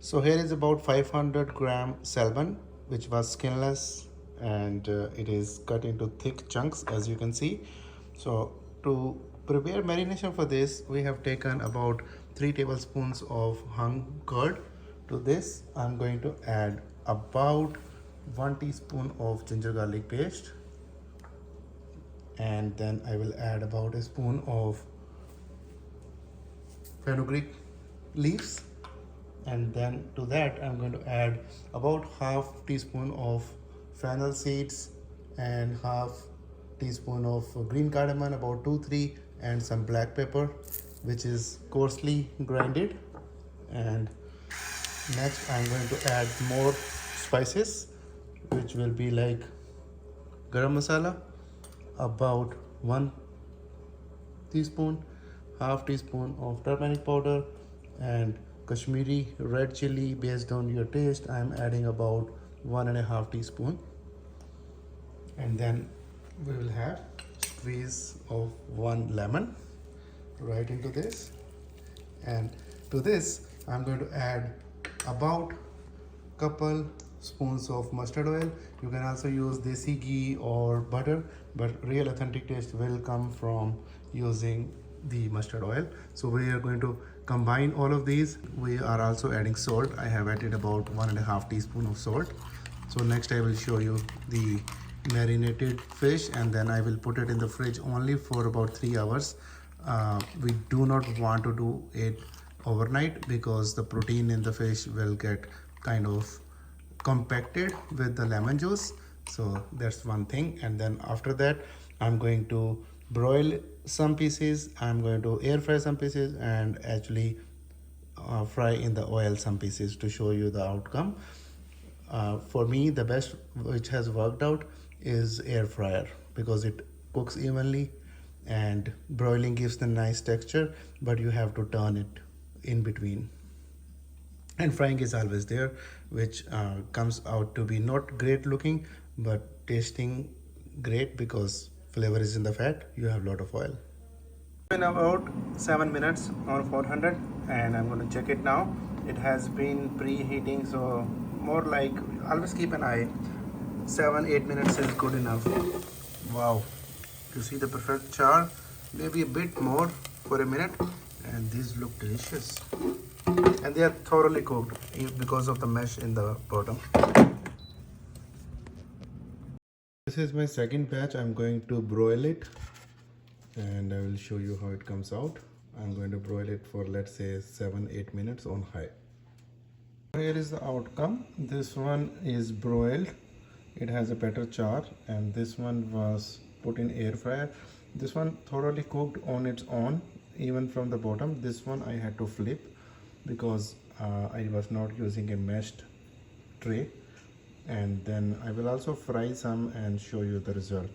So here is about 500-gram salmon, which was skinless, and it is cut into thick chunks, as you can see. So to prepare marination for this, we have taken about 3 tablespoons of hung curd. To this, I'm going to add about 1 teaspoon of ginger garlic paste, and then I will add about a spoon of fenugreek leaves, and then to that I'm going to add about half teaspoon of fennel seeds and half teaspoon of green cardamom, about 2-3, and some black pepper, which is coarsely grinded. And next I'm going to add more spices, which will be like garam masala, about 1 teaspoon, half teaspoon of turmeric powder, and Kashmiri red chili. Based on your taste, I am adding about 1.5 teaspoon. And then we will have squeeze of 1 lemon right into this. And to this I'm going to add about couple spoons of mustard oil. You can also use desi ghee or butter, but real authentic taste will come from using the mustard oil. So we are going to combine all of these. We are also adding salt. I have added about 1.5 teaspoon of salt. So next I will show you the marinated fish, and then I will put it in the fridge only for about 3 hours. We do not want to do it overnight because the protein in the fish will get kind of compacted with the lemon juice. So that's one thing. And then after that I'm going to broil some pieces, I'm going to air fry some pieces, and actually fry in the oil some pieces to show you the outcome. For me, the best which has worked out is air fryer because it cooks evenly, and broiling gives the nice texture, but you have to turn it in between. And frying is always there, which comes out to be not great looking but tasting great because flavor is in the fat. You have a lot of oil. In about 7 minutes on 400, and I'm going to check it now. It has been preheating, so more like, always keep an eye, 7-8 minutes is good enough. Wow, you see the perfect char, maybe a bit more for a minute, and these look delicious, and they are thoroughly cooked because of the mesh in the bottom. This is my second batch. I'm going to broil it, and I will show you how it comes out. I'm going to broil it for, let's say, 7-8 minutes on high. Here is the outcome. This one is broiled, it has a better char, and this one was put in air fryer. This one thoroughly cooked on its own, even from the bottom. This one I had to flip because I was not using a meshed tray. And then I will also fry some and show you the result.